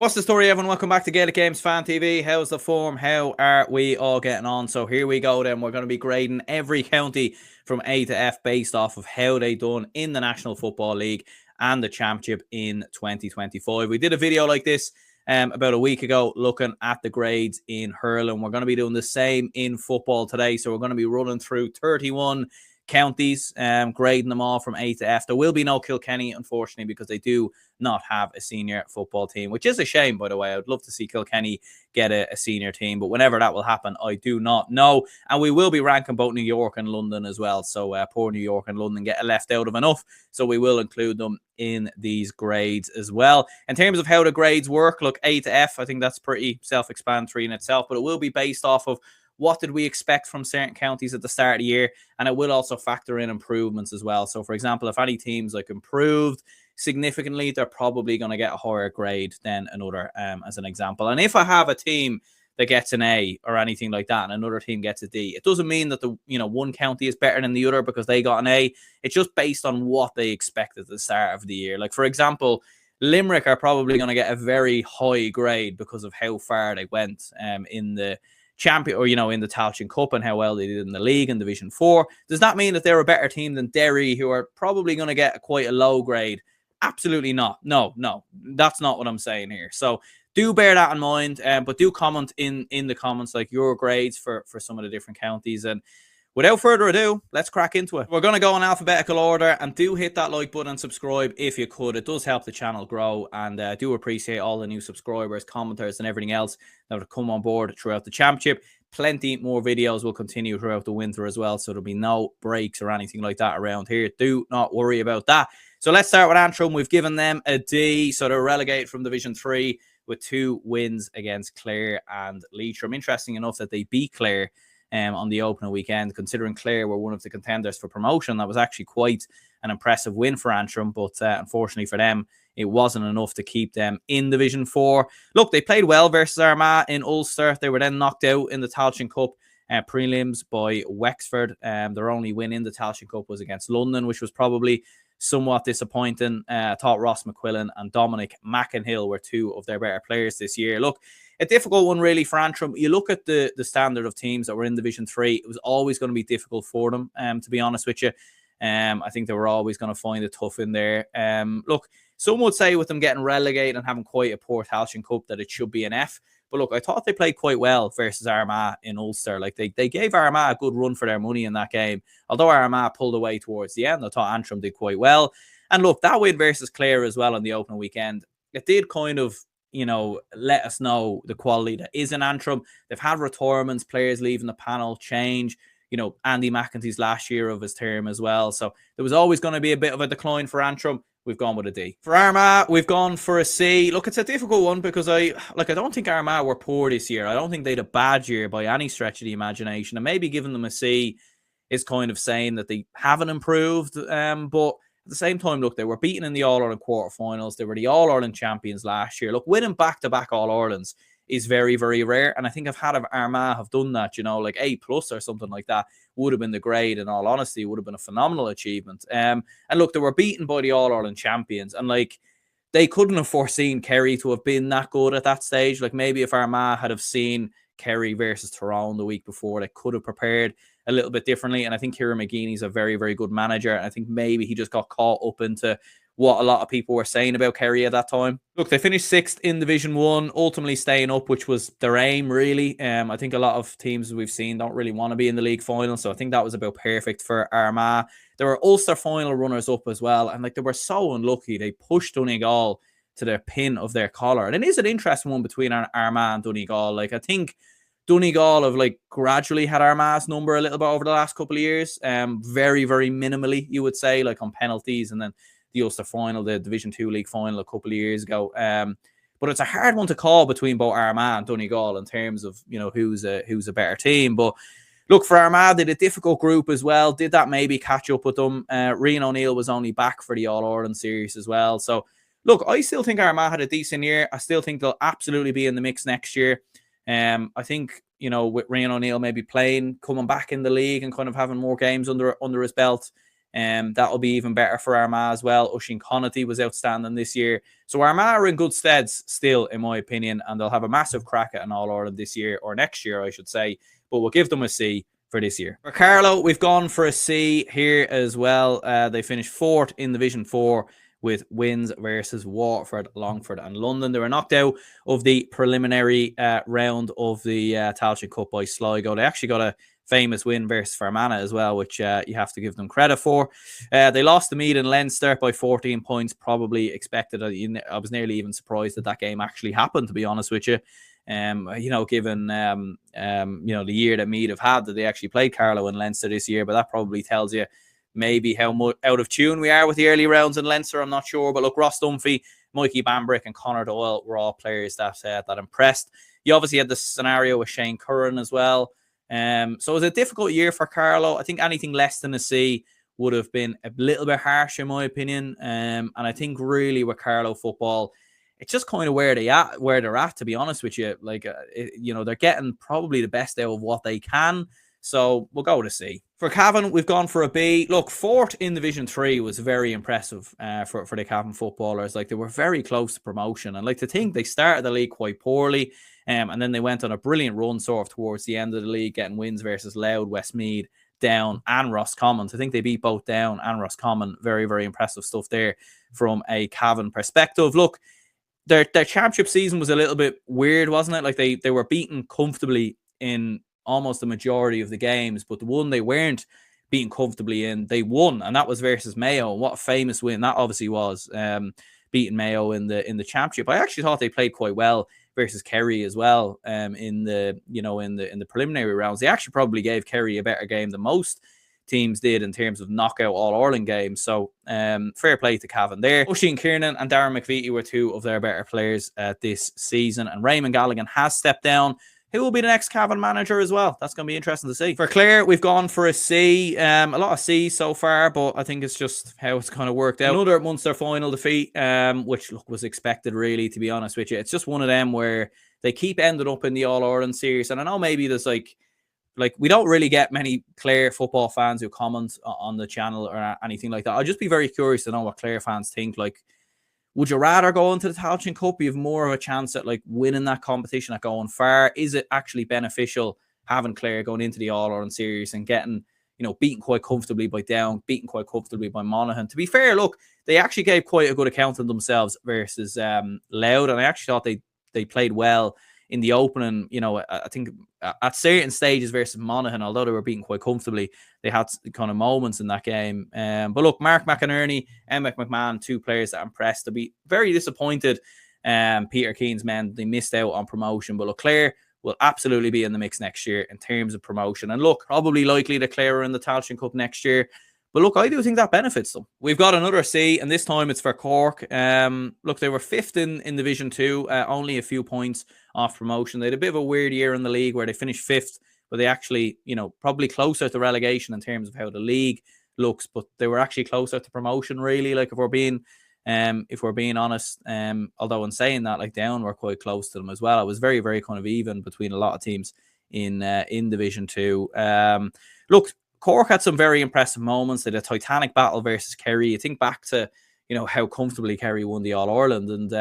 What's the story, everyone? Welcome back to Gaelic Games Fan TV. How's the form? How are we all getting on? So here we go then. We're going to be grading every county from A to F based off of how they done in the National Football League and the Championship in 2025. We did a video like this about a week ago looking at the grades in hurling. We're going to be doing the same in football today. So we're going to be running through 31 counties, grading them all from A to F. There will be no Kilkenny, unfortunately, because they do not have a senior football team, which is a shame, by the way. I would love to see Kilkenny get a senior team, but whenever that will happen, I do not know. And we will be ranking both New York and London as well. So poor New York and London get left out of enough. So we will include them in these grades as well. In terms of how the grades work, look, A to F, I think that's pretty self-explanatory in itself, but it will be based off of what did we expect from certain counties at the start of the year, and it will also factor in improvements as well. So, for example, if any teams like improved significantly, they're probably going to get a higher grade than another, as an example. And if I have a team that gets an A or anything like that, and another team gets a D, it doesn't mean that the one county is better than the other because they got an A. It's just based on what they expected at the start of the year. Like, for example, Limerick are probably going to get a very high grade because of how far they went in the champion, or in the Tailteann Cup, and how well they did in the league in Division 4. Does that mean that they're a better team than Derry, who are probably going to get quite a low grade? Absolutely not. No, that's not what I'm saying here. So do bear that in mind, but do comment in the comments like your grades for some of the different counties. And without further ado, let's crack into it. We're going to go in alphabetical order, and do hit that like button and subscribe if you could. It does help the channel grow, and do appreciate all the new subscribers, commenters, and everything else that have come on board throughout the Championship. Plenty more videos will continue throughout the winter as well, so there'll be no breaks or anything like that around here. Do not worry about that. So let's start with Antrim. We've given them a D, so they're relegated from Division 3 with 2 wins against Clare and Leitrim. Interesting enough that they beat Clare on the opening weekend, considering Clare were one of the contenders for promotion. That was actually quite an impressive win for Antrim, but unfortunately for them, it wasn't enough to keep them in Division 4. Look, they played well versus Armagh in Ulster. They were then knocked out in the Tailteann Cup prelims by Wexford. Their only win in the Tailteann Cup was against London, which was probably somewhat disappointing. I thought Ross McQuillan and Dominic McInhill were two of their better players this year. Look, a difficult one really for Antrim. You look at the standard of teams that were in Division 3, it was always going to be difficult for them, to be honest with you. I think they were always going to find it tough in there. Look, some would say with them getting relegated and having quite a poor Tailteann Cup that it should be an F. But look, I thought they played quite well versus Armagh in Ulster. Like, they gave Armagh a good run for their money in that game. Although Armagh pulled away towards the end, I thought Antrim did quite well. And look, that win versus Clare as well on the opening weekend, it did kind of, let us know the quality that is in Antrim. They've had retirements, players leaving the panel, change. Andy McEnteen's last year of his term as well. So there was always going to be a bit of a decline for Antrim. We've gone with a D. For Armagh, we've gone for a C. Look, it's a difficult one because I don't think Armagh were poor this year. I don't think they had a bad year by any stretch of the imagination. And maybe giving them a C is kind of saying that they haven't improved. But at the same time, look, they were beaten in the All-Ireland quarterfinals. They were the All-Ireland champions last year. Look, winning back-to-back All-Irelands is very, very rare. And I think Armagh have done that, like A+ or something like that would have been the grade. In all honesty, it would have been a phenomenal achievement. And look, they were beaten by the All-Ireland champions. And they couldn't have foreseen Kerry to have been that good at that stage. Like, maybe if Armagh had have seen Kerry versus Tyrone the week before, they could have prepared a little bit differently. And I think Kieran McGeeney's a very, very good manager. And I think maybe he just got caught up into what a lot of people were saying about Kerry at that time. Look, they finished 6th in Division 1, ultimately staying up, which was their aim, really. I think a lot of teams we've seen don't really want to be in the league final, so I think that was about perfect for Armagh. There were Ulster final runners-up as well, and they were so unlucky. They pushed Donegal to the pin of their collar. And it is an interesting one between Armagh and Donegal. I think Donegal have gradually had Armagh's number a little bit over the last couple of years. Very, very minimally, you would say, on penalties, and then the Ulster final, the Division 2 league final a couple of years ago. But it's a hard one to call between both Armagh and Donegal in terms of, who's a better team. But look, for Armagh, they did a difficult group as well. Did that maybe catch up with them? Rian O'Neill was only back for the All-Ireland series as well. So, look, I still think Armagh had a decent year. I still think they'll absolutely be in the mix next year. I think, with Rian O'Neill maybe coming back in the league and kind of having more games under his belt, That'll be even better for Armagh as well. Oisin Connaughty was outstanding this year. So Armagh are in good steads still, in my opinion, and they'll have a massive crack at an All-Ireland this year, or next year, I should say. But we'll give them a C for this year. For Carlow, we've gone for a C here as well. They finished 4th in Division 4 with wins versus Waterford, Longford and London. They were knocked out of the preliminary round of the Tailteann Cup by Sligo. They actually got a famous win versus Fermanagh as well, which you have to give them credit for. They lost to Meath and Leinster by 14 points, probably expected. I was nearly even surprised that game actually happened, to be honest with you. Given the year that Meath have had, that they actually played Carlow and Leinster this year, but that probably tells you maybe how much out of tune we are with the early rounds in Leinster. I'm not sure, but look, Ross Dunphy, Mikey Bambrick and Conor Doyle were all players that impressed. You obviously had the scenario with Shane Curran as well. So it was a difficult year for Carlow. I think anything less than a C would have been a little bit harsh in my opinion. And I think really with Carlow football, it's just kind of where they're at, to be honest with you. Like, they're getting probably the best out of what they can. So we'll go to C. For Cavan, we've gone for a B. Look, 4th in Division 3 was very impressive for the Cavan footballers. Like, they were very close to promotion. And like to think they started the league quite poorly. And then they went on a brilliant run sort of towards the end of the league, getting wins versus Louth, Westmeath, Down and Roscommon. To think they beat both Down and Roscommon. Very, very impressive stuff there from a Cavan perspective. Look, their championship season was a little bit weird, wasn't it? Like they were beaten comfortably in almost the majority of the games, but the one they weren't beaten comfortably in, they won, and that was versus Mayo. What a famous win that obviously was, beating Mayo in the championship. I actually thought they played quite well versus Kerry as well, in the preliminary rounds. They actually probably gave Kerry a better game than most teams did in terms of knockout All-Ireland games. So fair play to Cavan there. Oisin Kiernan and Darren McVitie were 2 of their better players this season, and Raymond Galligan has stepped down. Who will be the next Cavan manager as well? That's going to be interesting to see. For Clare, we've gone for a C. A lot of C's so far, but I think it's just how it's kind of worked out. Another Munster final defeat, which was expected, really, to be honest with you. It's just one of them where they keep ending up in the All-Ireland series. And I know maybe there's like we don't really get many Clare football fans who comment on the channel or anything like that. I'd just be very curious to know what Clare fans think. Like, would you rather go into the Tailteann Cup? You have more of a chance at like winning that competition, at going far. Is it actually beneficial having Clare going into the All-Ireland series and getting, beaten quite comfortably by Down, beaten quite comfortably by Monaghan? To be fair, look, they actually gave quite a good account of themselves versus Louth, and I actually thought they played well in the opening. I think at certain stages versus Monaghan, although they were beaten quite comfortably, they had kind of moments in that game. But look, Mark McInerney and McMahon, 2 players that impressed. To be very disappointed, Peter Keane's men, they missed out on promotion. But look, Clare will absolutely be in the mix next year in terms of promotion. And look, probably likely that Clare are in the Tailteann Cup next year. But look, I do think that benefits them. We've got another C, and this time it's for Cork. Look, they were 5th in Division 2, only a few points off promotion. They had a bit of a weird year in the league where they finished 5th, but they actually, probably closer to relegation in terms of how the league looks, but they were actually closer to promotion, really. Like, if we're being honest, although in saying that, like, Down were quite close to them as well. It was very, very kind of even between a lot of teams in Division 2. Look, Cork had some very impressive moments. They had a titanic battle versus Kerry. You think back to, how comfortably Kerry won the All-Ireland. And,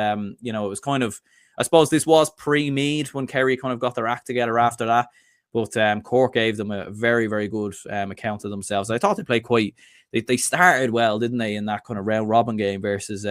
it was kind of, I suppose this was pre-Meath when Kerry kind of got their act together after that. But Cork gave them a very, very good account of themselves. I thought they played they started well, didn't they, in that kind of round robin game versus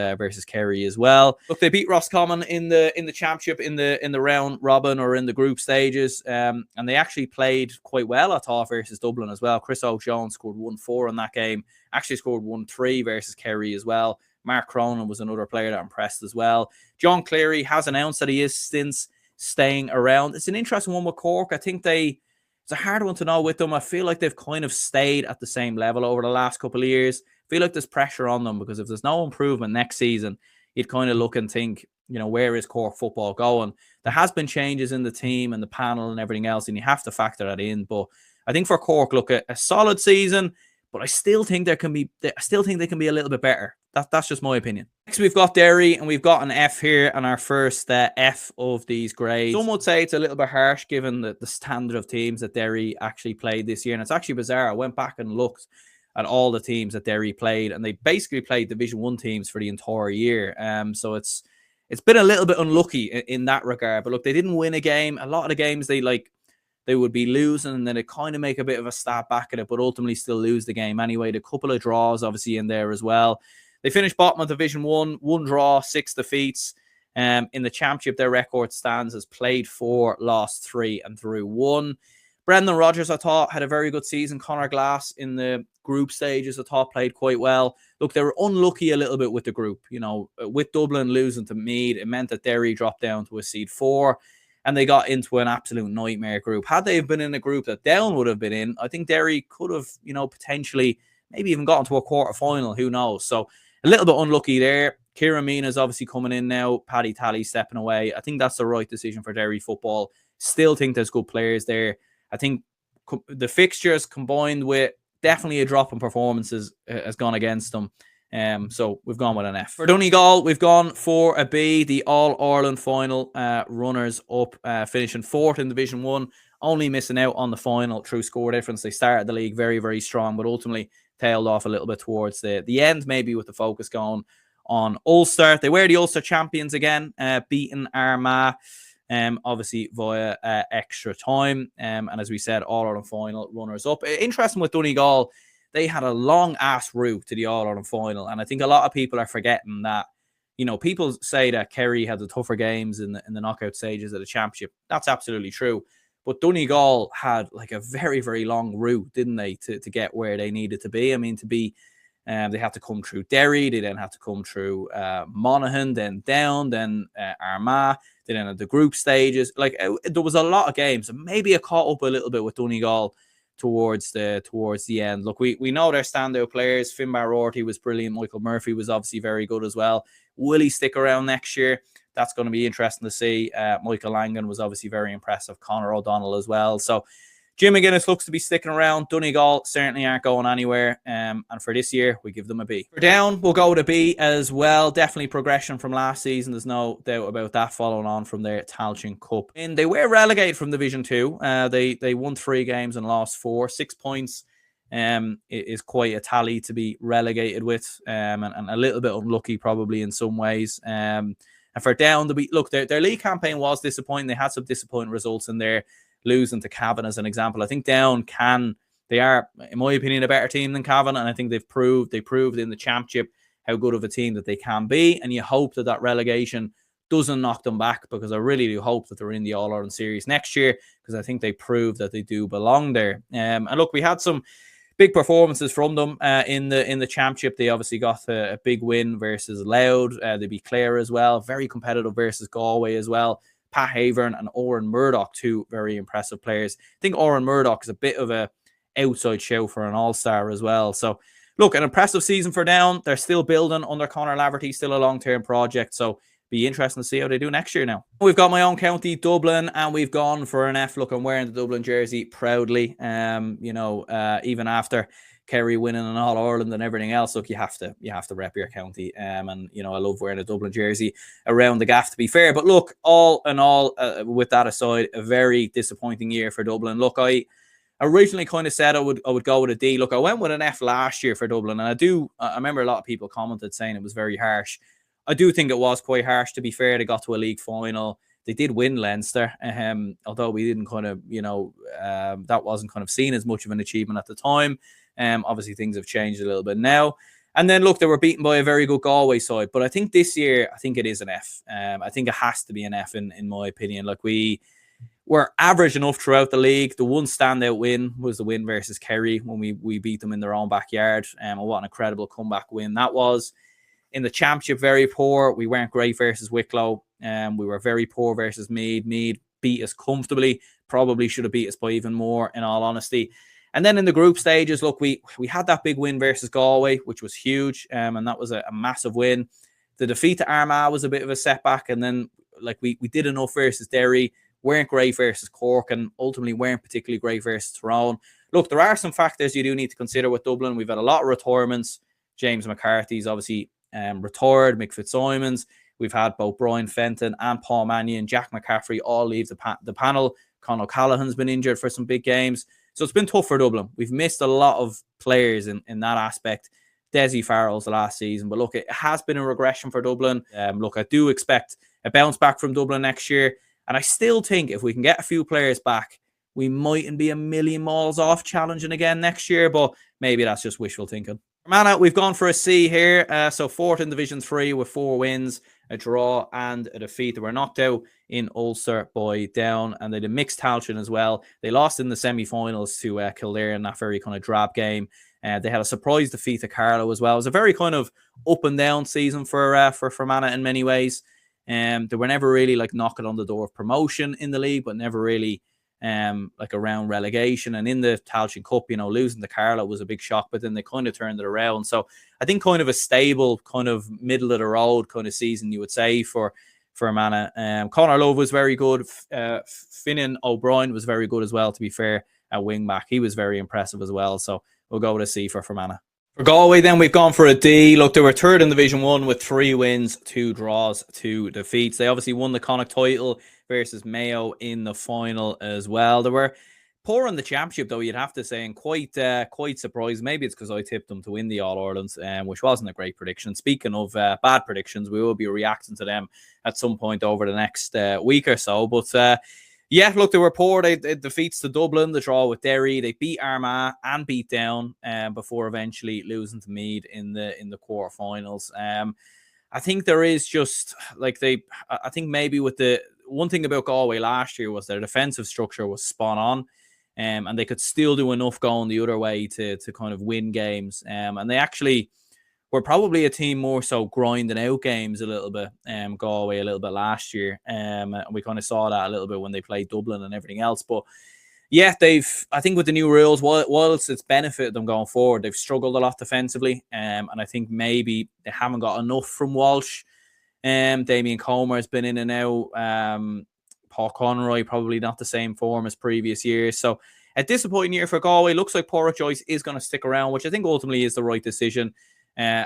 Kerry as well. Look, they beat Roscommon in the championship in the round robin or in the group stages, and they actually played quite well, I thought, versus Dublin as well. Chris O'Shawn scored 1-4 in that game. Actually scored 1-3 versus Kerry as well. Mark Cronin was another player that impressed as well. John Cleary has announced that he is since staying around. It's an interesting one with Cork. I think it's a hard one to know with them. I feel like they've kind of stayed at the same level over the last couple of years. I feel like there's pressure on them because if there's no improvement next season, you'd kind of look and think, where is Cork football going? There has been changes in the team and the panel and everything else, and you have to factor that in. But I think for Cork, look, a solid season, but I still think they can be a little bit better. That's just my opinion. Next, we've got Derry, and we've got an F here, and our first F of these grades. Some would say it's a little bit harsh given the standard of teams that Derry actually played this year, and it's actually bizarre. I went back and looked. at all the teams that Derry played, and they basically played Division 1 teams for the entire year. So it's been a little bit unlucky in that regard. But look, they didn't win a game. A lot of the games they would be losing, and then they kind of make a bit of a stab back at it, but ultimately still lose the game anyway. A couple of draws obviously in there as well. They finished bottom of Division 1, 1 draw, 6 defeats. In the Championship, their record stands as played 4, lost 3, and drew 1. Brendan Rodgers, I thought, had a very good season. Conor Glass in the group stages, I thought, played quite well. Look, they were unlucky a little bit with the group. You know, with Dublin losing to Meath, it meant that Derry dropped down to a seed 4, and they got into an absolute nightmare group. Had they been in a group that Down would have been in, I think Derry could have, you know, potentially maybe even gotten to a quarter-final. Who knows? So a little bit unlucky there. Kieran Meana's obviously coming in now. Paddy Tally stepping away. I think that's the right decision for Derry football. Still think there's good players there. I think the fixtures combined with definitely a drop in performances has gone against them. So we've gone with an F. For Donegal, we've gone for a B. The All-Ireland final runners up, finishing 4th in Division 1, only missing out on the final through score difference. They started the league very, very strong, but ultimately tailed off a little bit towards the end, maybe with the focus going on Ulster. They were the Ulster champions again, beating Armagh, obviously via extra time. And as we said, All-Ireland final runners up. Interesting with Donegal, they had a long ass route to the All-Ireland final. And I think a lot of people are forgetting that, you know, people say that Kerry had the tougher games in the knockout stages of the Championship. That's absolutely true. But Donegal had like a very, very long route, didn't they, to get where they needed to be. I mean, they had to come through Derry, they then had to come through Monaghan, then Down, then Armagh, they then had the group stages. Like, there was a lot of games, and maybe it caught up a little bit with Donegal towards the end. Look, we know their standout players. Finbar Rorty was brilliant. Michael Murphy was obviously very good as well. Will he stick around next year? That's going to be interesting to see. Michael Langan was obviously very impressive. Conor O'Donnell as well. So Jim McGuinness looks to be sticking around. Donegal certainly aren't going anywhere. And for this year, we give them a B. For Down, we'll go with a B as well. Definitely progression from last season. There's no doubt about that, following on from their Tailteann Cup. And they were relegated from Division 2. They won 3 games and lost 4. 6 points is quite a tally to be relegated with. And a little bit unlucky probably in some ways. And for Down, their league campaign was disappointing. They had some disappointing results in there. Losing to Cavan as an example. I think Down they are, in my opinion, a better team than Cavan, and I think they proved in the Championship how good of a team that they can be, and you hope that relegation doesn't knock them back, because I really do hope that they're in the All-Ireland series next year, because I think they proved that they do belong there. And look, we had some big performances from them in the Championship. They obviously got a big win versus Louth. They beat Clare as well. Very competitive versus Galway as well. Pat Havern and Oran Murdoch, 2 very impressive players. I think Oran Murdoch is a bit of a outside show for an all-star as well. So, look, an impressive season for Down. They're still building under Conor Laverty, still a long-term project. So, be interesting to see how they do next year now. We've got my own county, Dublin, and we've gone for an F. Look, I'm wearing the Dublin jersey proudly. Even after Kerry winning an All-Ireland and everything else, look, you have to rep your county. And I love wearing a Dublin jersey around the gaff, to be fair. But look, all in all, with that aside, a very disappointing year for Dublin. Look, I originally kind of said I would go with a D. Look, I went with an F last year for Dublin, and I remember a lot of people commented saying it was very harsh. I do think it was quite harsh, to be fair. They got to a league final. They did win Leinster, although we didn't kind of, that wasn't kind of seen as much of an achievement at the time. Obviously, things have changed a little bit now. And then, look, they were beaten by a very good Galway side. But I think this year, I think it is an F. I think it has to be an F in my opinion. Like, we were average enough throughout the league. The one standout win was the win versus Kerry when we beat them in their own backyard. And what an incredible comeback win that was. In the Championship, very poor. We weren't great versus Wicklow. We were very poor versus Meath. Meath beat us comfortably. Probably should have beat us by even more, in all honesty. And then in the group stages, look, we had that big win versus Galway, which was huge, and that was a massive win. The defeat to Armagh was a bit of a setback, and then we did enough versus Derry, weren't great versus Cork, and ultimately weren't particularly great versus Tyrone. Look, there are some factors you do need to consider with Dublin. We've had a lot of retirements. James McCarthy's obviously retired, Mick Fitzsimons. We've had both Brian Fenton and Paul Mannion, Jack McCaffrey all leave the panel. Conor O'Callaghan's been injured for some big games. So it's been tough for Dublin. We've missed a lot of players in that aspect. Desi Farrell's the last season. But look, it has been a regression for Dublin. Look, I do expect a bounce back from Dublin next year. And I still think if we can get a few players back, we mightn't be a million miles off challenging again next year. But maybe that's just wishful thinking. Fermanagh, we've gone for a C here. So 4th in Division 3 with 4 wins, a draw and a defeat. They were knocked out in Ulster by Down, and they had a mixed Tailteann as well. They lost in the semi-finals to Kildare in that very kind of drab game. They had a surprise defeat to Carlow as well. It was a very kind of up and down season for Fermanagh in many ways. They were never really like knocking on the door of promotion in the league, but never really like around relegation. And in the Tailteann Cup, you know, losing to Carlow was a big shock, but then they kind of turned it around. So I think kind of a stable, kind of middle of the road kind of season, you would say, for Fermanagh. Conor Love was very good. Finan O'Brien was very good as well, to be fair, at wing back. He was very impressive as well. So we'll go with a C for Fermanagh. For Galway, then, we've gone for a D. Look, they were 3rd in Division 1 with 3 wins, 2 draws, 2 defeats. They obviously won the Connacht title versus Mayo in the final as well. They were poor in the championship, though, you'd have to say, and quite surprised. Maybe it's because I tipped them to win the All-Ireland, which wasn't a great prediction. Speaking of bad predictions, we will be reacting to them at some point over the next week or so. But yeah, look, they were poor. They defeats to Dublin, the draw with Derry. They beat Armagh and beat Down before eventually losing to Meath in the quarterfinals. I think there is just like I think maybe with the one thing about Galway last year was their defensive structure was spot on, and they could still do enough going the other way to kind of win games. And they actually were probably a team more so grinding out games a little bit, Galway a little bit last year. And we kind of saw that a little bit when they played Dublin and everything else. But yeah, I think with the new rules, whilst it's benefited them going forward, they've struggled a lot defensively. And I think maybe they haven't got enough from Walsh. Damien Comer has been in and out. Paul Conroy, probably not the same form as previous years. So a disappointing year for Galway. Looks like Porrick Joyce is going to stick around, which I think ultimately is the right decision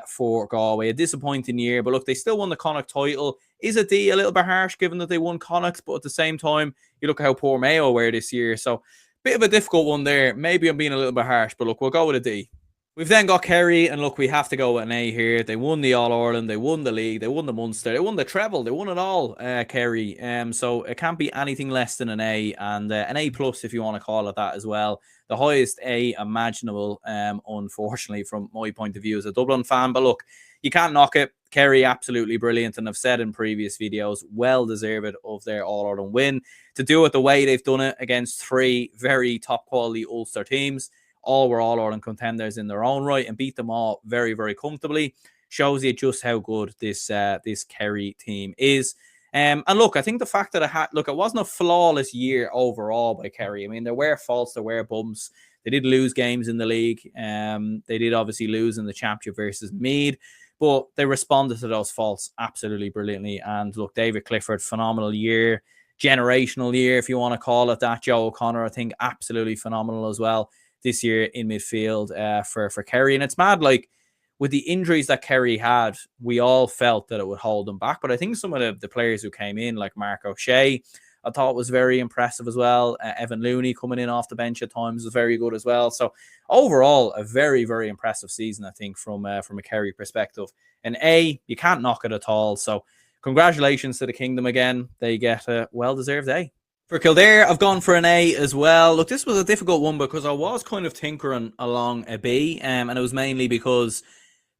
for Galway. A disappointing year, but look, they still won the Connacht title. Is a D a little bit harsh given that they won Connacht, but at the same time, you look at how poor Mayo were this year. So bit of a difficult one there. Maybe I'm being a little bit harsh, but look, we'll go with a D. We've then got Kerry, and look, we have to go with an A here. They won the All-Ireland, they won the league, they won the Munster, they won the treble, they won it all, Kerry. So it can't be anything less than an A, and an A plus if you want to call it that as well. The highest A imaginable, unfortunately, from my point of view as a Dublin fan. But look, you can't knock it. Kerry, absolutely brilliant, and I've said in previous videos, well deserved of their All-Ireland win. To do it the way they've done it against 3 very top-quality Ulster teams, all were All-Ireland contenders in their own right, and beat them all very, very comfortably. Shows you just how good this Kerry team is. And look, I think the fact that it wasn't a flawless year overall by Kerry. I mean, there were faults, there were bumps. They did lose games in the league. They did obviously lose in the championship versus Meath, but they responded to those faults absolutely brilliantly. And look, David Clifford, phenomenal year, generational year, if you want to call it that. Joe O'Connor, I think, absolutely phenomenal as well this year in midfield for Kerry. And it's mad, like, with the injuries that Kerry had, we all felt that it would hold them back. But I think some of the players who came in, like Mark O'Shea, I thought was very impressive as well. Evan Looney coming in off the bench at times was very good as well. So overall, a very, very impressive season, I think, from a Kerry perspective. An A, you can't knock it at all. So congratulations to the Kingdom again. They get a well-deserved A. For Kildare, I've gone for an A as well. Look, this was a difficult one because I was kind of tinkering along a B, and it was mainly because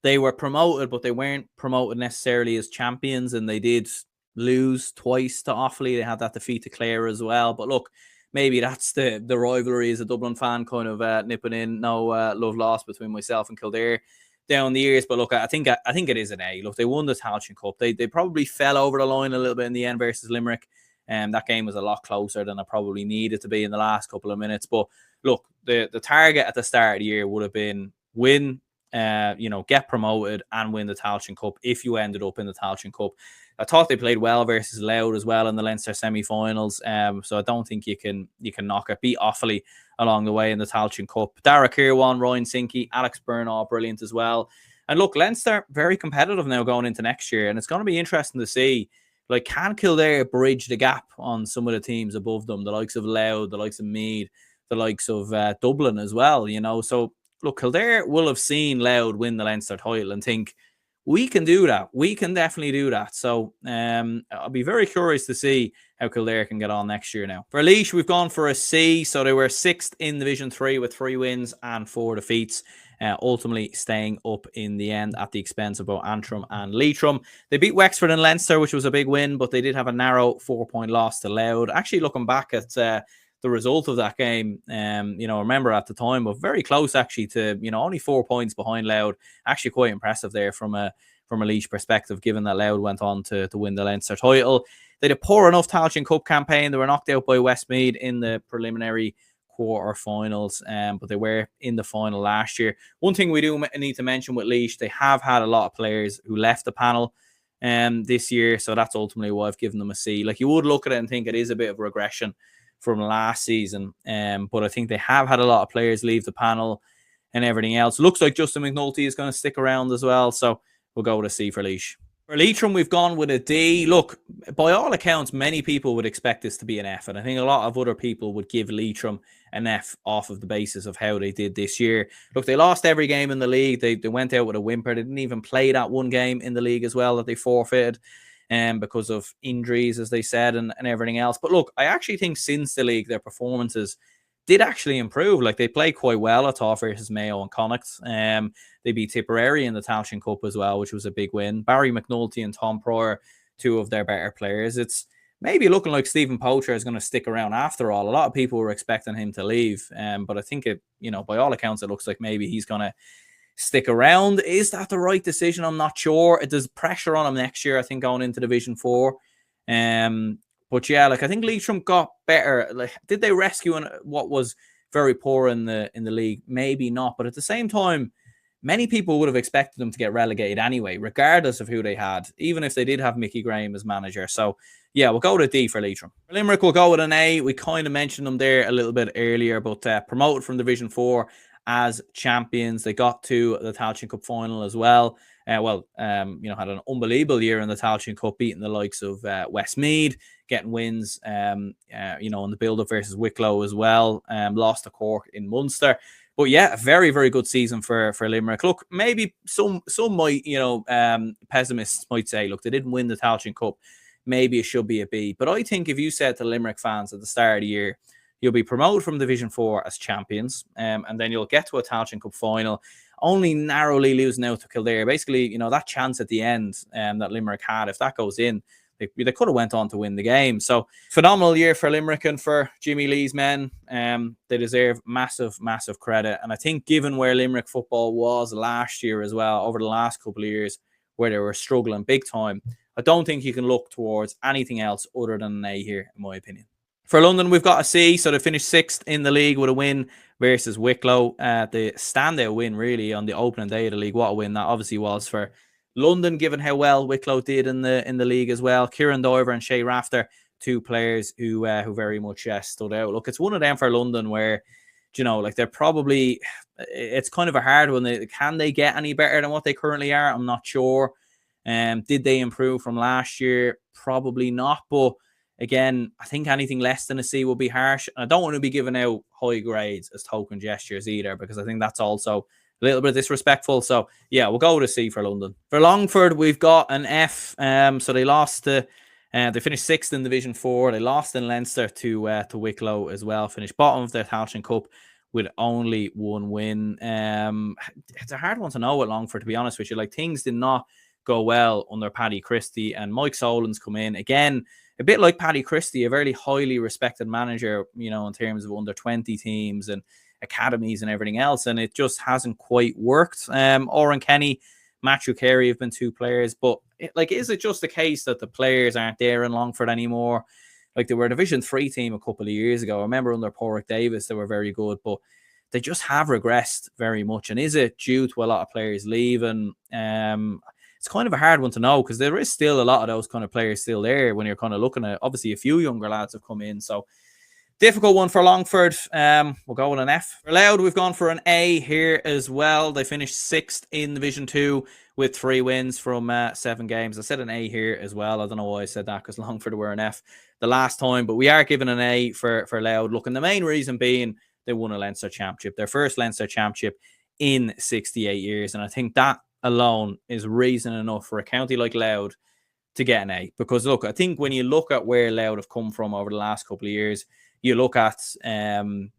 they were promoted, but they weren't promoted necessarily as champions, and they did lose twice to Offaly. They had that defeat to Clare as well. But look, maybe that's the rivalry as a Dublin fan kind of nipping in. No love lost between myself and Kildare down the years. But look, I think it is an A. Look, they won the Tailteann Cup. They probably fell over the line a little bit in the end versus Limerick. That game was a lot closer than it probably needed to be in the last couple of minutes. But look, the target at the start of the year would have been win, get promoted and win the Tailteann Cup if you ended up in the Tailteann Cup. I thought they played well versus Louth as well in the Leinster semi-finals. So I don't think you can knock it. Beat Offaly along the way in the Tailteann Cup. Dara Kirwan, Ryan Sinky, Alex Burnall, brilliant as well. And look, Leinster, very competitive now going into next year. And it's going to be interesting to see, like, can Kildare bridge the gap on some of the teams above them, the likes of Louth, the likes of Meath, the likes of Dublin as well, you know. So look, Kildare will have seen Louth win the Leinster title and think, we can do that. We can definitely do that. So I'll be very curious to see how Kildare can get on next year now. For Laois, we've gone for a C. So they were 6th in Division 3 with 3 wins and 4 defeats. Ultimately staying up in the end at the expense of both Antrim and Leitrim. They beat Wexford and Leinster, which was a big win, but they did have a narrow 4-point loss to Louth. Actually, looking back at the result of that game, you know, remember at the time, but very close actually to, you know, only 4 points behind Louth. Actually quite impressive there from a Laois perspective, given that Louth went on to win the Leinster title. They had a poor enough Tailteann Cup campaign. They were knocked out by Westmeath in the preliminary quarter-finals, but they were in the final last year. One thing we do need to mention with Laois, they have had a lot of players who left the panel this year, so that's ultimately why I've given them a C. Like, you would look at it and think it is a bit of regression from last season, but I think they have had a lot of players leave the panel and everything else. Looks like Justin McNulty is going to stick around as well, so we'll go with a C for Laois. For Leitrim, we've gone with a D. Look, by all accounts, many people would expect this to be an F, and I think a lot of other people would give Leitrim an F off of the basis of how they did this year. Look, they lost every game in the league. They went out with a whimper. They didn't even play that one game in the league as well that they forfeited because of injuries, as they said, and everything else. But look, I actually think since the league, their performances did actually improve. Like, they played quite well at all versus Mayo and Connacht. They beat Tipperary in the Tailteann Cup as well, which was a big win. Barry McNulty and Tom Pryor, 2 of their better players. It's maybe looking like Stephen Poacher is going to stick around after all. A lot of people were expecting him to leave, but I think it, you know, by all accounts, it looks like maybe he's going to stick around. Is that the right decision? I'm not sure. It does pressure on him next year, I think, going into Division 4. But yeah, like, I think Leitrim got better. Like, did they rescue what was very poor in the league? Maybe not. But at the same time, many people would have expected them to get relegated anyway, regardless of who they had, even if they did have Mickey Graham as manager. So yeah, we'll go with a D for Leitrim. For Limerick, we'll go with an A. We kind of mentioned them there a little bit earlier, but promoted from Division 4 as champions. They got to the Tailteann Cup final as well. You know, had an unbelievable year in the Tailteann Cup, beating the likes of Westmeath, getting wins, you know, in the build-up versus Wicklow as well. Lost to Cork in Munster. But yeah, a very, very good season for Limerick. Look, maybe some might, you know, pessimists might say, look, they didn't win the Tailteann Cup. Maybe it should be a B. But I think if you said to Limerick fans at the start of the year, you'll be promoted from Division 4 as champions, and then you'll get to a Tailteann Cup final, only narrowly losing out to Kildare. Basically, you know, that chance at the end that Limerick had, if that goes in, they could have went on to win the game. So phenomenal year for Limerick and for Jimmy Lee's men. They deserve massive, massive credit. And I think given where Limerick football was last year as well, over the last couple of years, where they were struggling big time, I don't think you can look towards anything else other than an A here, in my opinion. For London, we've got a C. So they finished 6th in the league with a win versus Wicklow. The standout win, really, on the opening day of the league. What a win that obviously was for London, given how well Wicklow did in the league as well. Kieran Dover and Shay Rafter, 2 players who very much stood out. Look, it's one of them for London where, you know, like, they're probably, it's kind of a hard one. Can they get any better than what they currently are? I'm not sure. Did they improve from last year? Probably not. But again, I think anything less than a C will be harsh. I don't want to be giving out high grades as token gestures either, because I think that's also a little bit disrespectful. So yeah, we'll go with a C for London. For Longford, we've got an F. So they lost to, they finished 6th in Division 4. They lost in Leinster to Wicklow as well. Finished bottom of their Tailteann Cup with only 1 win. It's a hard one to know with Longford, to be honest with you. Like, things did not go well under Paddy Christie, and Mike Solon's come in again. A bit like Paddy Christie, a very highly respected manager, you know, in terms of under 20 teams and academies and everything else, and it just hasn't quite worked. Oran Kenny, Matthew Kerry have been 2 players, but is it just the case that the players aren't there in Longford anymore? Like, they were a Division 3 team a couple of years ago. I remember under Porrick Davis, they were very good, but they just have regressed very much. And is it due to a lot of players leaving? It's kind of a hard one to know, because there is still a lot of those kind of players still there when you're kind of looking at, obviously, a few younger lads have come in. So difficult one for Longford. We'll go with an F. For Louth, we've gone for an A here as well. They finished 6th in Division 2 with 3 wins from 7 games. I said an A here as well. I don't know why I said that, because Longford were an F the last time, but we are giving an A for Louth. Look, and the main reason being they won a Leinster Championship, their first Leinster Championship in 68 years. And I think that alone is reason enough for a county like Louth to get an A. Because look, I think when you look at where Louth have come from over the last couple of years, you look at the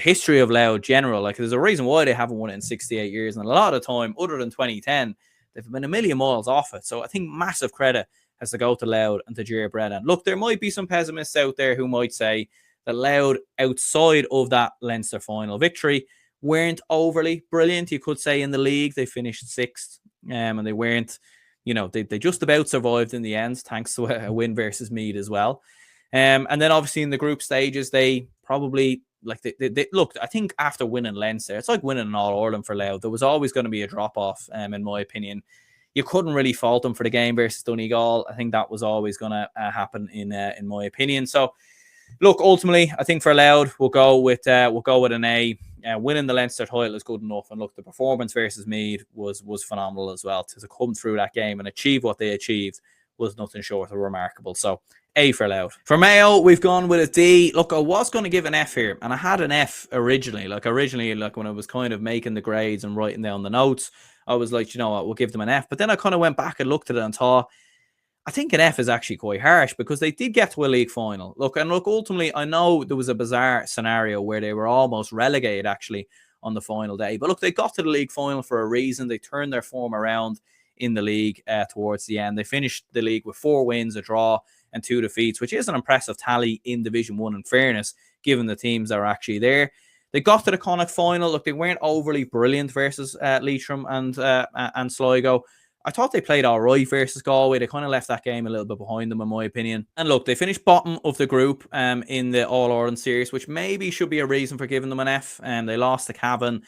history of Louth general, like there's a reason why they haven't won it in 68 years. And a lot of the time, other than 2010, they've been a million miles off it. So I think massive credit has to go to Louth and to Ger Brennan. Look, there might be some pessimists out there who might say that Louth, outside of that Leinster final victory, weren't overly brilliant. You could say in the league, they finished sixth, and they weren't, they just about survived in the end, thanks to a win versus Meath as well. And then obviously in the group stages, they probably, they look, I think after winning Leinster, it's like winning an All-Ireland for Louth. There was always going to be a drop-off, in my opinion. You couldn't really fault them for the game versus Donegal. I think that was always going to happen in my opinion. So, look, ultimately, I think for Louth, we'll go with an A. Winning the Leinster title is good enough. And look, the performance versus Meath was phenomenal as well. To come through that game and achieve what they achieved was nothing short of remarkable. So, A for Louth. For Mayo, we've gone with a D. Look, I was going to give an F here, and I had an F originally. Like when I was kind of making the grades and writing down the notes, I was like, you know what, we'll give them an F. But then I kind of went back and looked at it and thought, I think an F is actually quite harsh because they did get to a league final. Look, ultimately, I know there was a bizarre scenario where they were almost relegated actually on the final day. But look, they got to the league final for a reason. They turned their form around in the league towards the end. They finished the league with 4 wins, a draw, and 2 defeats, which is an impressive tally in Division 1 in fairness, given the teams that are actually there. They got to the Connacht final. Look, they weren't overly brilliant versus Leitrim and Sligo. I thought they played all right versus Galway. They kind of left that game a little bit behind them, in my opinion. And look, they finished bottom of the group in the All-Ireland series, which maybe should be a reason for giving them an F. They lost to Cavan.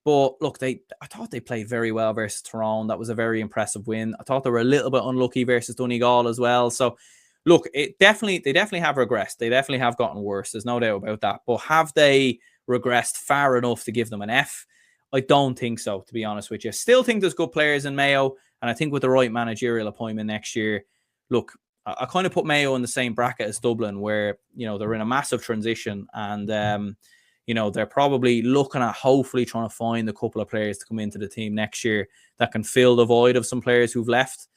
But look, I thought they played very well versus Tyrone. That was a very impressive win. I thought they were a little bit unlucky versus Donegal as well. So, look, they definitely have regressed. They definitely have gotten worse. There's no doubt about that. But have they regressed far enough to give them an F? I don't think so, to be honest with you. Still think there's good players in Mayo. And I think with the right managerial appointment next year, look, I kind of put Mayo in the same bracket as Dublin, where, they're in a massive transition and, they're probably looking at hopefully trying to find a couple of players to come into the team next year that can fill the void of some players who've left.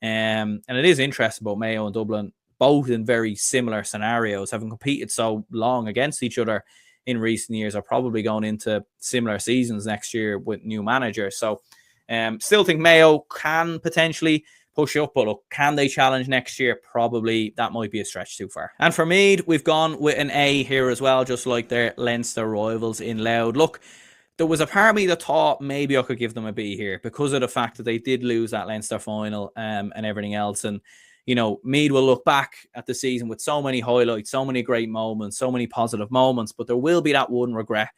And it is interesting about Mayo and Dublin, both in very similar scenarios, having competed so long against each other in recent years, are probably going into similar seasons next year with new managers. So, still think Mayo can potentially push up, but look, can they challenge next year? Probably. That might be a stretch too far. And for Meath, we've gone with an A here as well, just like their Leinster rivals in Louth. Look, there was a part of me that thought maybe I could give them a B here because of the fact that they did lose that Leinster final and everything else. And, Meath will look back at the season with so many highlights, so many great moments, so many positive moments, but there will be that one regret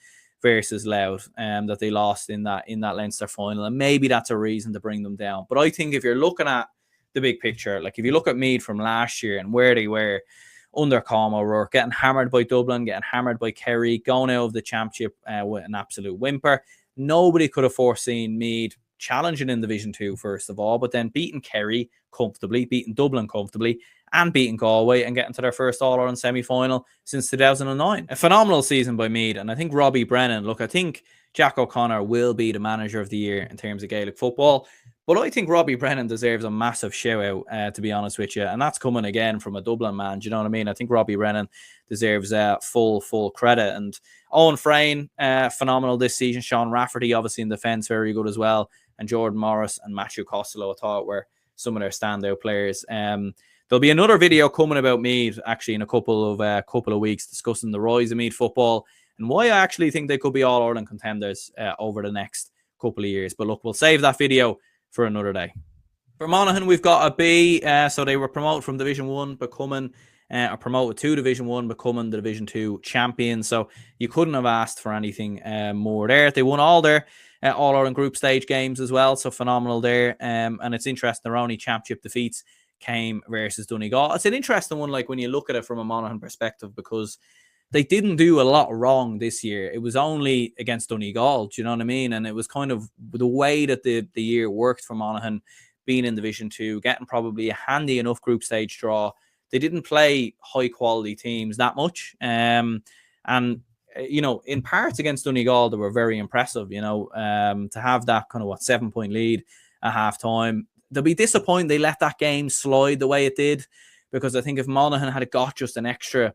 versus Louth that they lost in that Leinster final, and maybe that's a reason to bring them down. But I think if you're looking at the big picture, like if you look at Meath from last year and where they were under Colm O'Rourke, getting hammered by Dublin, getting hammered by Kerry, going out of the championship with an absolute whimper, nobody could have foreseen Meath challenging in Division 2 first of all, but then beating Kerry comfortably, beating Dublin comfortably, and beating Galway and getting to their first All-Ireland semi-final since 2009. A phenomenal season by Meath, and I think Robbie Brennan, look, I think Jack O'Connor will be the manager of the year in terms of Gaelic football, but I think Robbie Brennan deserves a massive shout-out, to be honest with you, and that's coming again from a Dublin man, do you know what I mean? I think Robbie Brennan deserves full credit, and Owen Frayne, phenomenal this season. Sean Rafferty, obviously in defence, very good as well, and Jordan Morris and Matthew Costello, I thought were some of their standout players. There'll be another video coming about Meath actually in a couple of weeks, discussing the rise of Meath football and why I actually think they could be All-Ireland contenders over the next couple of years. But look, we'll save that video for another day. For Monaghan, we've got a B. So they were promoted from Division 1, becoming promoted to Division 1, becoming the Division 2 champions. So you couldn't have asked for anything more there. They won all their All-Ireland group stage games as well. So phenomenal there. And it's interesting, their only championship defeats came versus Donegal. It's an interesting one, like when you look at it from a Monaghan perspective, because they didn't do a lot wrong this year. It was only against Donegal, do you know what I mean? And it was kind of the way that the year worked for Monaghan, being in Division 2, getting probably a handy enough group stage draw. They didn't play high quality teams that much. And in parts against Donegal, they were very impressive, to have that kind of 7-point lead at half time. They'll be disappointed they let that game slide the way it did, because I think if Monaghan had got just an extra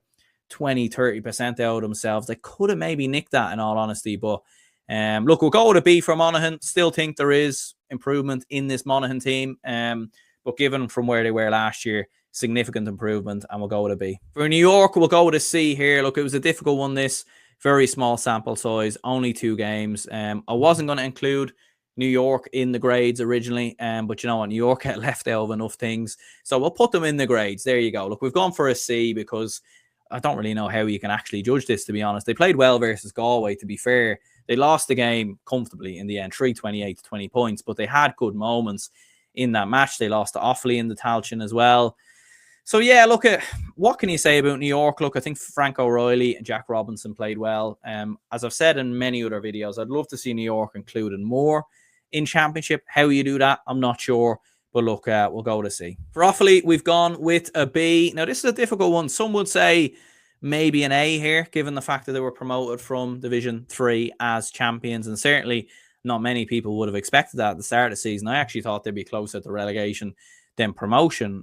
20-30% out of themselves, they could have maybe nicked that, in all honesty. But look, we'll go with a B for Monaghan. Still think there is improvement in this Monaghan team, but given from where they were last year, significant improvement, and we'll go with a B. For New York, we'll go with a C here. Look, it was a difficult one, this. Very small sample size, only 2 games. I wasn't going to include New York in the grades originally, but you know what? New York had left out of enough things, so we'll put them in the grades. There you go. Look, we've gone for a C because I don't really know how you can actually judge this, to be honest. They played well versus Galway, to be fair. They lost the game comfortably in the end, 3-28 to 20 points, but they had good moments in that match. They lost to Offaly in the Tailteann as well. So, yeah, look, what can you say about New York? Look, I think Frank O'Reilly and Jack Robinson played well. As I've said in many other videos, I'd love to see New York included more in Championship. How you do that, I'm not sure. But look, we'll go to C. For Offaly, we've gone with a B. Now, this is a difficult one. Some would say maybe an A here, given the fact that they were promoted from Division 3 as champions. And certainly not many people would have expected that at the start of the season. I actually thought they'd be closer to relegation than promotion.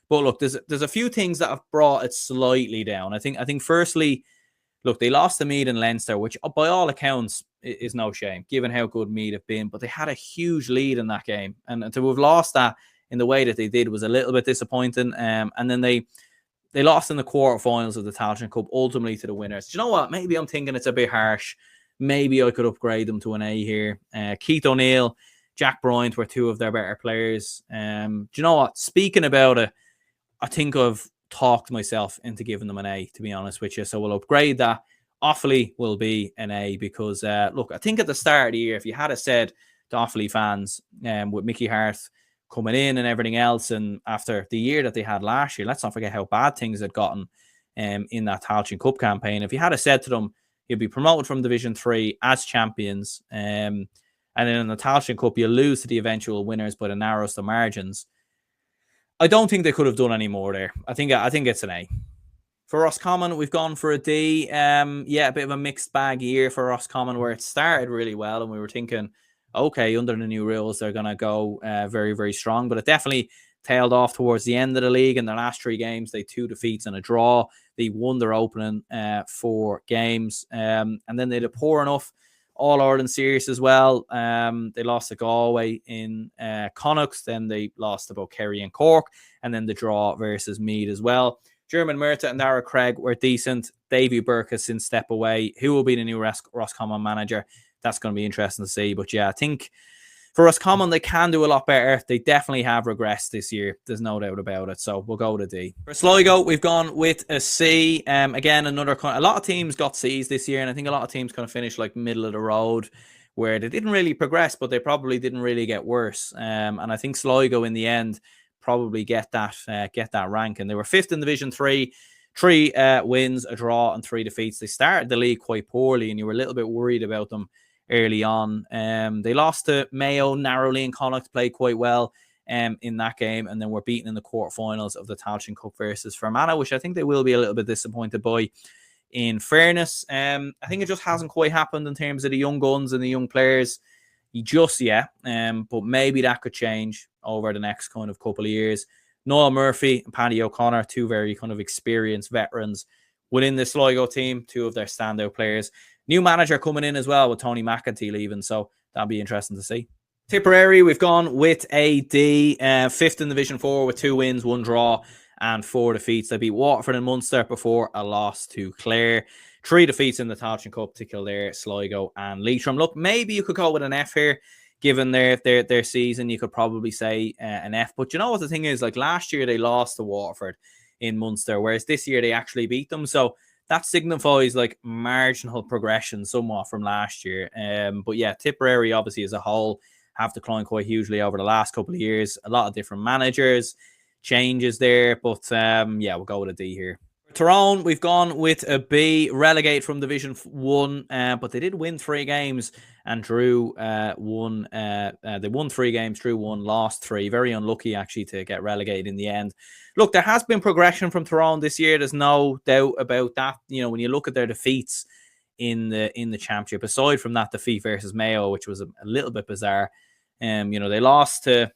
But look, there's a few things that have brought it slightly down. I think firstly, look, they lost to Meath and Leinster, which by all accounts is no shame, given how good Meath have been. But they had a huge lead in that game. And to have lost that in the way that they did was a little bit disappointing. And then they lost in the quarterfinals of the Tailteann Cup, ultimately to the winners. Do you know what? Maybe I'm thinking it's a bit harsh. Maybe I could upgrade them to an A here. Keith O'Neill, Jack Bryant were 2 of their better players. Do you know what? Speaking about it, I think I've talked myself into giving them an A, to be honest with you. So we'll upgrade that. Offaly will be an A because, look, I think at the start of the year, if you had said to Offaly fans with Mickey Hart coming in and everything else, and after the year that they had last year, let's not forget how bad things had gotten in that Tailteann Cup campaign. If you had said to them, you'll be promoted from Division 3 as champions, and then in the Tailteann Cup, you lose to the eventual winners by the narrowest of margins, I don't think they could have done any more there. I think it's an A. For Roscommon, we've gone for a D. A bit of a mixed bag year for Roscommon, where it started really well, and we were thinking, okay, under the new rules, they're going to go very, very strong. But it definitely tailed off towards the end of the league. In the last 3 games, they 2 defeats and a draw. They won their opening 4 games. And then they had a poor enough All-Ireland series as well. They lost to Galway in Connacht. Then they lost to both Kerry and Cork. And then the draw versus Meath as well. German Murtagh and Dara Craig were decent. Davy Burke has since stepped away. Who will be the new Roscommon manager? That's going to be interesting to see. But yeah, I think for Roscommon, they can do a lot better. They definitely have regressed this year. There's no doubt about it. So we'll go with a D. For Sligo, we've gone with a C. Again, a lot of teams got C's this year, and I think a lot of teams kind of finished like middle of the road, where they didn't really progress, but they probably didn't really get worse. And I think Sligo in the end probably get that rank. And they were 5th in Division 3. 3 wins, a draw, and 3 defeats. They started the league quite poorly, and you were a little bit worried about them early on. They lost to Mayo narrowly, and Connacht played quite well in that game, and then were beaten in the quarterfinals of the Tailteann Cup versus Fermanagh, which I think they will be a little bit disappointed by. In fairness, I think it just hasn't quite happened in terms of the young guns and the young players just yet, but maybe that could change over the next kind of couple of years. Noel Murphy and Paddy O'Connor, 2 very kind of experienced veterans within the Sligo team, 2 of their standout players. New manager coming in as well with Tony McEntee leaving, so that'll be interesting to see. Tipperary, we've gone with a D. 5th in Division 4 with 2 wins, 1 draw, and 4 defeats. They beat Waterford and Munster before a loss to Clare. 3 defeats in the Tailteann Cup to Kildare, Sligo, and Leitrim. Look, maybe you could go with an F here. Given their season, you could probably say an F. But you know what the thing is? Like last year, they lost to Waterford in Munster, whereas this year they actually beat them. So that signifies like marginal progression somewhat from last year. But yeah, Tipperary obviously as a whole have declined quite hugely over the last couple of years. A lot of different managers, changes there. But yeah, we'll go with a D here. Tyrone, we've gone with a B, relegate from Division 1, but they did win 3 games and drew 1. They won 3 games, drew 1, lost 3. Very unlucky, actually, to get relegated in the end. Look, there has been progression from Tyrone this year. There's no doubt about that. You know, when you look at their defeats, in the championship. Aside from that defeat versus Mayo, which was a little bit bizarre, you know, they lost to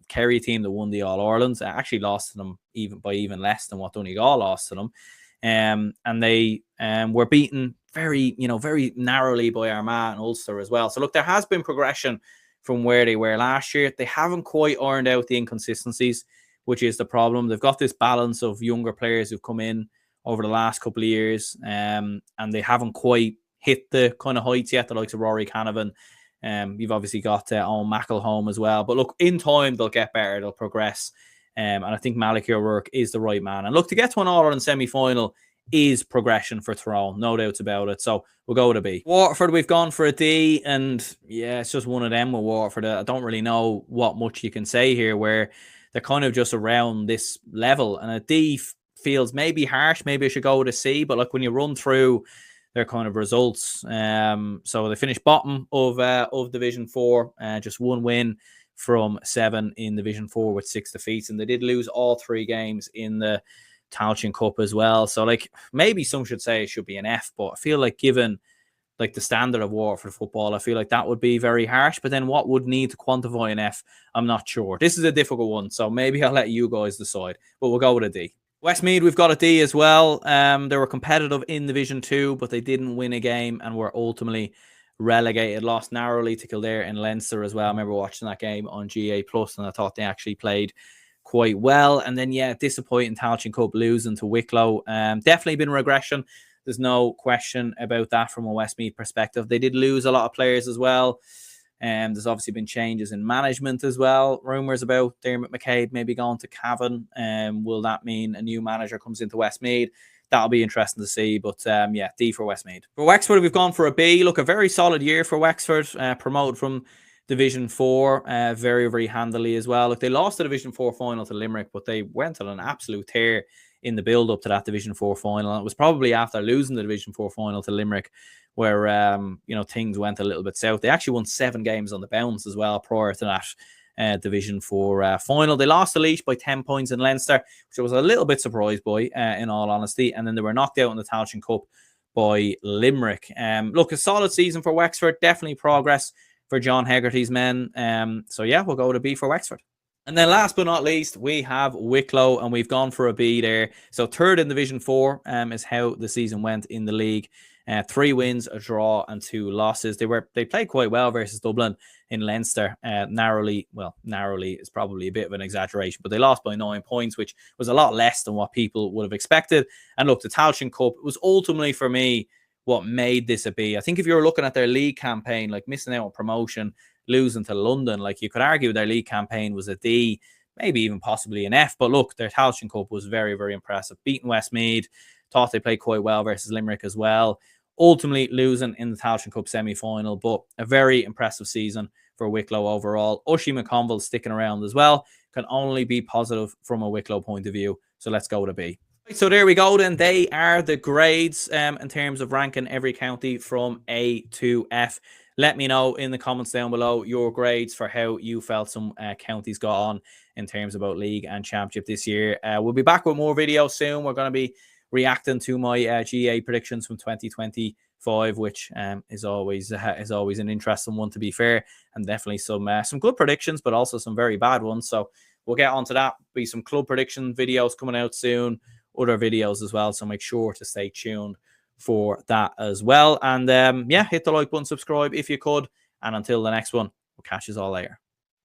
Kerry team that won the All Ireland. Actually lost to them even less than what Donegal lost to them. And they were beaten very narrowly by Armagh and Ulster as well. So look, there has been progression from where they were last year. They haven't quite ironed out the inconsistencies, which is the problem. They've got this balance of younger players who've come in over the last couple of years, and they haven't quite hit the kind of heights yet, the likes of Rory Cavan. You've obviously got Owen McElhone as well. But look, in time, they'll get better. They'll progress. And I think Malachy O'Rourke is the right man. And look, to get to an All-Ireland semi-final is progression for Tyrone, no doubts about it. So we'll go with a B. Waterford, we've gone for a D, and yeah, it's just one of them with Waterford. I don't really know what much you can say here, where they're kind of just around this level, and a D feels maybe harsh. Maybe I should go with a C, but like when you run through their kind of results, so they finished bottom of Division 4, just one win from 7 in Division 4 with 6 defeats, and they did lose all 3 games in the Tailteann Cup as well. So like maybe some should say it should be an F, but I feel like given like the standard of Waterford football, I feel like that would be very harsh. But then what would need to quantify an F? I'm not sure. This is a difficult one, so maybe I'll let you guys decide, but we'll go with a D. Westmeath, we've got a D as well. They were competitive in Division 2, but they didn't win a game and were ultimately relegated, lost narrowly to Kildare and Leinster as well. I remember watching that game on GA Plus, and I thought they actually played quite well. And then, yeah, disappointing Tailteann Cup, losing to Wicklow. Definitely been regression. There's no question about that from a Westmeath perspective. They did lose a lot of players as well. There's obviously been changes in management as well. Rumours about Dermot McCabe maybe going to Cavan. Will that mean a new manager comes into Westmeath? That'll be interesting to see. But yeah, D for Westmeath. For Wexford, we've gone for a B. Look, a very solid year for Wexford. Promoted from Division 4 very, very handily as well. Look, they lost the Division 4 final to Limerick, but they went on an absolute tear in the build-up to that Division 4 final. And it was probably after losing the Division 4 final to Limerick where, you know, things went a little bit south. They actually won 7 games on the bounce as well prior to that Division 4 final. They lost to Laois by 10 points in Leinster, which I was a little bit surprised by, in all honesty. And then they were knocked out in the Tailteann Cup by Limerick. Look, a solid season for Wexford. Definitely progress for John Hegarty's men. So yeah, we'll go with a B for Wexford. And then last but not least, we have Wicklow, and we've gone for a B there. So 3rd in Division 4 is how the season went in the league. 3 wins, a draw, and 2 losses. They played quite well versus Dublin in Leinster. Narrowly is probably a bit of an exaggeration, but they lost by 9 points, which was a lot less than what people would have expected. And look, the Tailteann Cup was ultimately for me what made this a B. I think if you were looking at their league campaign, like missing out on promotion, losing to London, like you could argue their league campaign was a D, maybe even possibly an F. But look, their Tailteann Cup was very, very impressive. Beating Westmeath, thought they played quite well versus Limerick as well. Ultimately losing in the Tailteann Cup semi-final, but a very impressive season for Wicklow overall. Ushie McConville sticking around as well. Can only be positive from a Wicklow point of view. So let's go with a B. So there we go then. They are the grades in terms of ranking every county from A to F. Let me know in the comments down below your grades for how you felt some counties got on in terms about league and championship this year. We'll be back with more videos soon. We're going to be reacting to my GA predictions from 2025, which is always an interesting one, to be fair, and definitely some good predictions, but also some very bad ones. So we'll get onto that. Be some club prediction videos coming out soon, other videos as well. So make sure to stay tuned for that as well. And yeah, hit the like button, subscribe if you could. And until the next one, we'll catch you all later.